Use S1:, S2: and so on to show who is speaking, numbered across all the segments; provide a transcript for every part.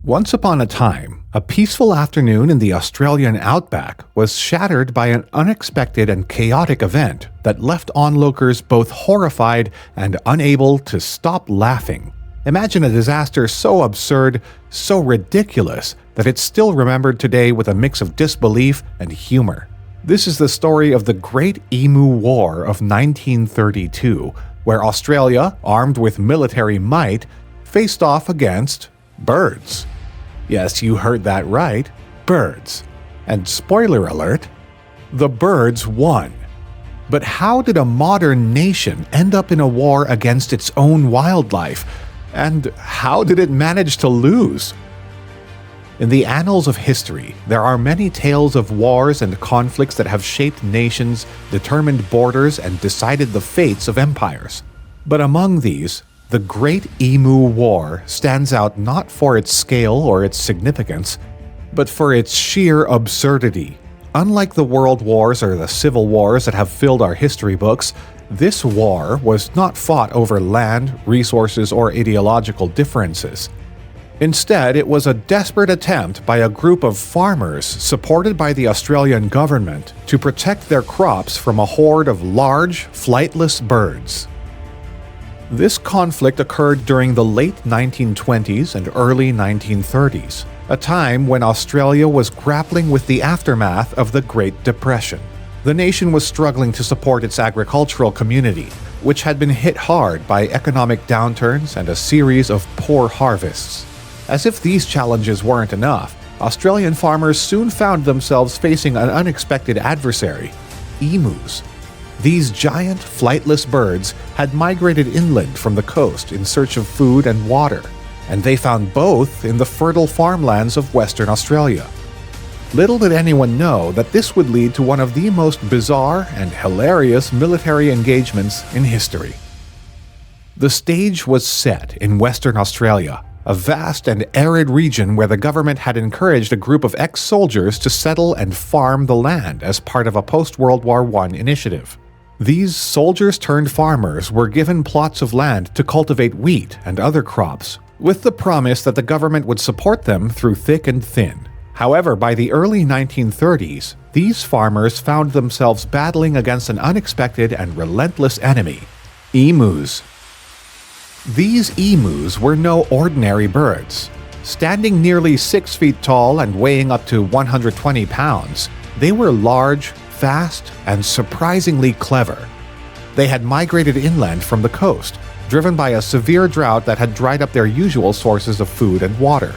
S1: Once upon a time, a peaceful afternoon in the Australian outback was shattered by an unexpected and chaotic event that left onlookers both horrified and unable to stop laughing. Imagine a disaster so absurd, so ridiculous, that it's still remembered today with a mix of disbelief and humor. This is the story of the Great Emu War of 1932, where Australia, armed with military might, faced off against birds. Yes, you heard that right, birds. And spoiler alert, the birds won. But how did a modern nation end up in a war against its own wildlife? And how did it manage to lose? In the annals of history, there are many tales of wars and conflicts that have shaped nations, determined borders, and decided the fates of empires. But among these, the Great Emu War stands out not for its scale or its significance, but for its sheer absurdity. Unlike the world wars or the civil wars that have filled our history books, this war was not fought over land, resources, or ideological differences. Instead, it was a desperate attempt by a group of farmers supported by the Australian government to protect their crops from a horde of large, flightless birds. This conflict occurred during the late 1920s and early 1930s, a time when Australia was grappling with the aftermath of the Great Depression. The nation was struggling to support its agricultural community, which had been hit hard by economic downturns and a series of poor harvests. As if these challenges weren't enough, Australian farmers soon found themselves facing an unexpected adversary: emus. These giant, flightless birds had migrated inland from the coast in search of food and water, and they found both in the fertile farmlands of Western Australia. Little did anyone know that this would lead to one of the most bizarre and hilarious military engagements in history. The stage was set in Western Australia, a vast and arid region where the government had encouraged a group of ex-soldiers to settle and farm the land as part of a post-World War I initiative. These soldiers-turned-farmers were given plots of land to cultivate wheat and other crops, with the promise that the government would support them through thick and thin. However, by the early 1930s, these farmers found themselves battling against an unexpected and relentless enemy: emus. These emus were no ordinary birds. Standing nearly 6 feet tall and weighing up to 120 pounds, they were large, fast, and surprisingly clever. They had migrated inland from the coast, driven by a severe drought that had dried up their usual sources of food and water.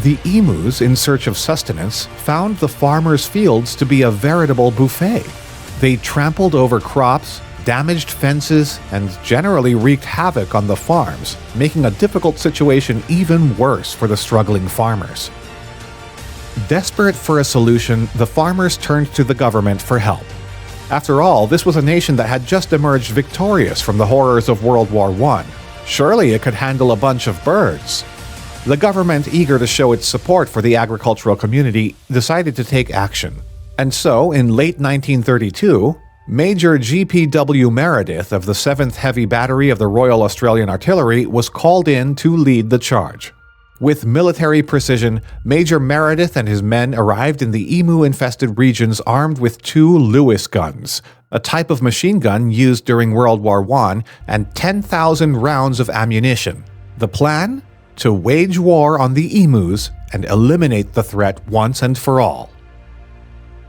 S1: The emus, in search of sustenance, found the farmers' fields to be a veritable buffet. They trampled over crops, damaged fences, and generally wreaked havoc on the farms, making a difficult situation even worse for the struggling farmers. Desperate for a solution, the farmers turned to the government for help. After all, this was a nation that had just emerged victorious from the horrors of World War I. Surely it could handle a bunch of birds. The government, eager to show its support for the agricultural community, decided to take action. And so, in late 1932, Major G.P.W. Meredith of the 7th Heavy Battery of the Royal Australian Artillery was called in to lead the charge. With military precision, Major Meredith and his men arrived in the emu-infested regions armed with 2 Lewis guns, a type of machine gun used during World War I, and 10,000 rounds of ammunition. The plan? To wage war on the emus and eliminate the threat once and for all.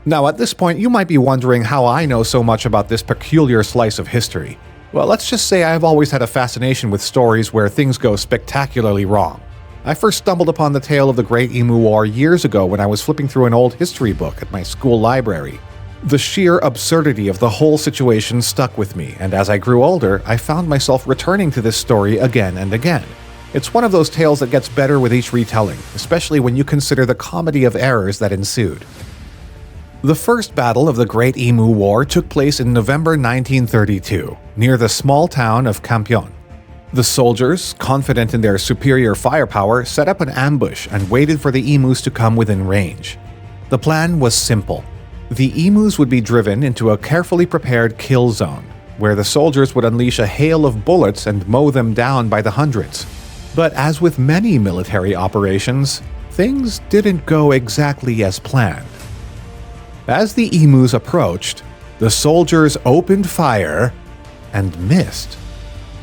S1: Now, at this point, you might be wondering how I know so much about this peculiar slice of history. Well, let's just say I've always had a fascination with stories where things go spectacularly wrong. I first stumbled upon the tale of the Great Emu War years ago when I was flipping through an old history book at my school library. The sheer absurdity of the whole situation stuck with me, and as I grew older, I found myself returning to this story again and again. It's one of those tales that gets better with each retelling, especially when you consider the comedy of errors that ensued. The first battle of the Great Emu War took place in November 1932, near the small town of Campion. The soldiers, confident in their superior firepower, set up an ambush and waited for the emus to come within range. The plan was simple. The emus would be driven into a carefully prepared kill zone, where the soldiers would unleash a hail of bullets and mow them down by the hundreds. But as with many military operations, things didn't go exactly as planned. As the emus approached, the soldiers opened fire and missed.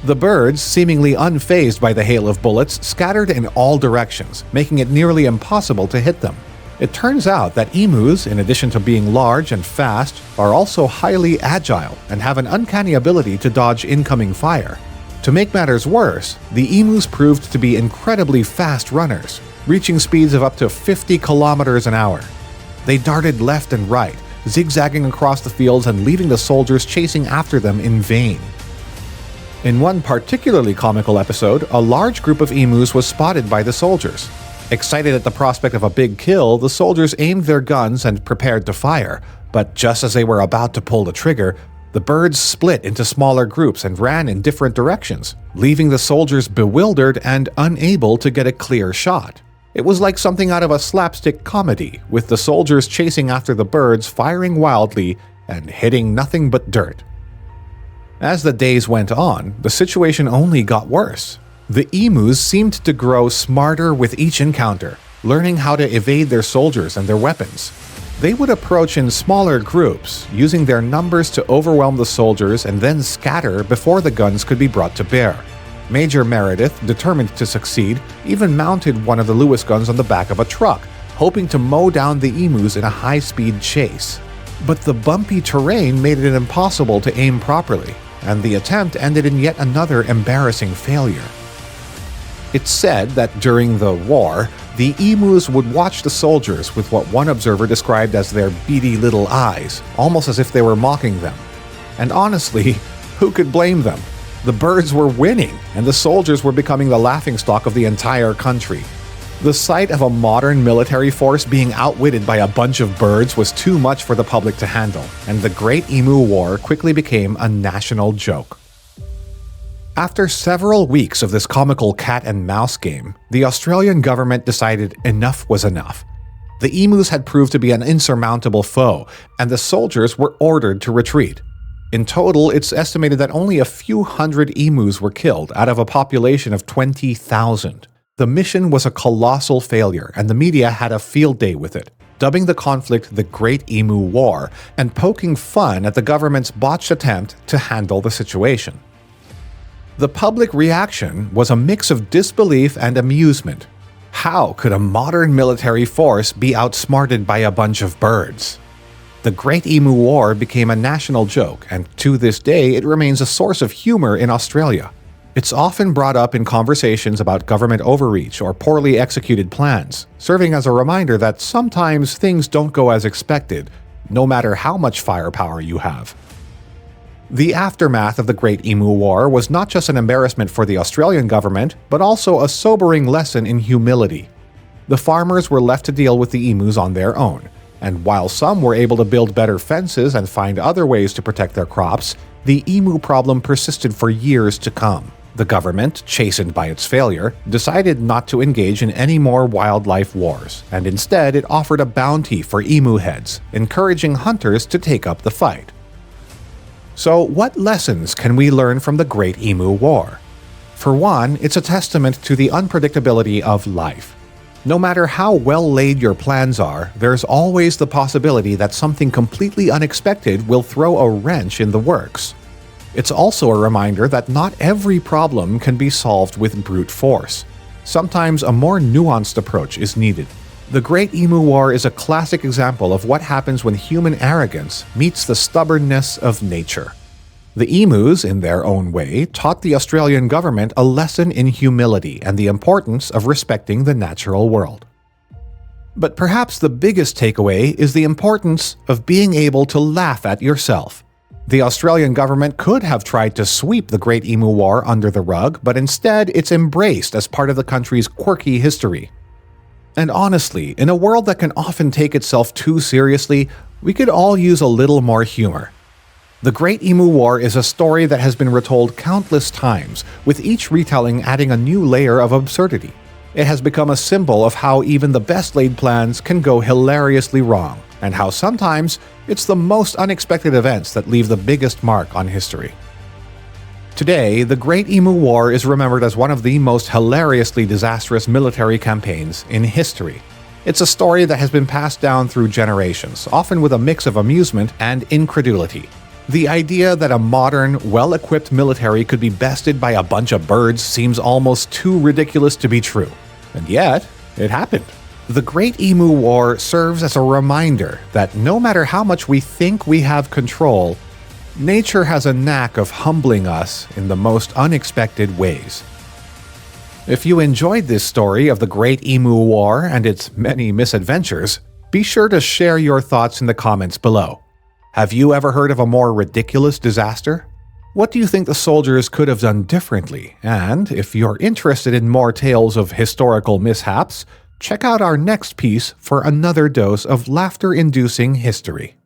S1: The birds, seemingly unfazed by the hail of bullets, scattered in all directions, making it nearly impossible to hit them. It turns out that emus, in addition to being large and fast, are also highly agile and have an uncanny ability to dodge incoming fire. To make matters worse, the emus proved to be incredibly fast runners, reaching speeds of up to 50 kilometers an hour. They darted left and right, zigzagging across the fields and leaving the soldiers chasing after them in vain. In one particularly comical episode, a large group of emus was spotted by the soldiers. Excited at the prospect of a big kill, the soldiers aimed their guns and prepared to fire, but just as they were about to pull the trigger, the birds split into smaller groups and ran in different directions, leaving the soldiers bewildered and unable to get a clear shot. It was like something out of a slapstick comedy, with the soldiers chasing after the birds, firing wildly and hitting nothing but dirt. As the days went on, the situation only got worse. The emus seemed to grow smarter with each encounter, learning how to evade their soldiers and their weapons. They would approach in smaller groups, using their numbers to overwhelm the soldiers and then scatter before the guns could be brought to bear. Major Meredith, determined to succeed, even mounted one of the Lewis guns on the back of a truck, hoping to mow down the emus in a high-speed chase. But the bumpy terrain made it impossible to aim properly, and the attempt ended in yet another embarrassing failure. It's said that during the war, the emus would watch the soldiers with what one observer described as their beady little eyes, almost as if they were mocking them. And honestly, who could blame them? The birds were winning, and the soldiers were becoming the laughingstock of the entire country. The sight of a modern military force being outwitted by a bunch of birds was too much for the public to handle, and the Great Emu War quickly became a national joke. After several weeks of this comical cat and mouse game, the Australian government decided enough was enough. The emus had proved to be an insurmountable foe, and the soldiers were ordered to retreat. In total, it's estimated that only a few hundred emus were killed out of a population of 20,000. The mission was a colossal failure, and the media had a field day with it, dubbing the conflict the Great Emu War and poking fun at the government's botched attempt to handle the situation. The public reaction was a mix of disbelief and amusement. How could a modern military force be outsmarted by a bunch of birds? The Great Emu War became a national joke, and to this day it remains a source of humor in Australia. It's often brought up in conversations about government overreach or poorly executed plans, serving as a reminder that sometimes things don't go as expected, no matter how much firepower you have. The aftermath of the Great Emu War was not just an embarrassment for the Australian government, but also a sobering lesson in humility. The farmers were left to deal with the emus on their own, and while some were able to build better fences and find other ways to protect their crops, the emu problem persisted for years to come. The government, chastened by its failure, decided not to engage in any more wildlife wars, and instead it offered a bounty for emu heads, encouraging hunters to take up the fight. So, what lessons can we learn from the Great Emu War? For one, it's a testament to the unpredictability of life. No matter how well laid your plans are, there's always the possibility that something completely unexpected will throw a wrench in the works. It's also a reminder that not every problem can be solved with brute force. Sometimes a more nuanced approach is needed. The Great Emu War is a classic example of what happens when human arrogance meets the stubbornness of nature. The emus, in their own way, taught the Australian government a lesson in humility and the importance of respecting the natural world. But perhaps the biggest takeaway is the importance of being able to laugh at yourself. The Australian government could have tried to sweep the Great Emu War under the rug, but instead it's embraced as part of the country's quirky history. And honestly, in a world that can often take itself too seriously, we could all use a little more humor. The Great Emu War is a story that has been retold countless times, with each retelling adding a new layer of absurdity. It has become a symbol of how even the best-laid plans can go hilariously wrong, and how sometimes it's the most unexpected events that leave the biggest mark on history. Today, the Great Emu War is remembered as one of the most hilariously disastrous military campaigns in history. It's a story that has been passed down through generations, often with a mix of amusement and incredulity. The idea that a modern, well-equipped military could be bested by a bunch of birds seems almost too ridiculous to be true. And yet, it happened. The Great Emu War serves as a reminder that no matter how much we think we have control, nature has a knack of humbling us in the most unexpected ways. If you enjoyed this story of the Great Emu War and its many misadventures, be sure to share your thoughts in the comments below. Have you ever heard of a more ridiculous disaster? What do you think the soldiers could have done differently? And if you're interested in more tales of historical mishaps, check out our next piece for another dose of laughter-inducing history.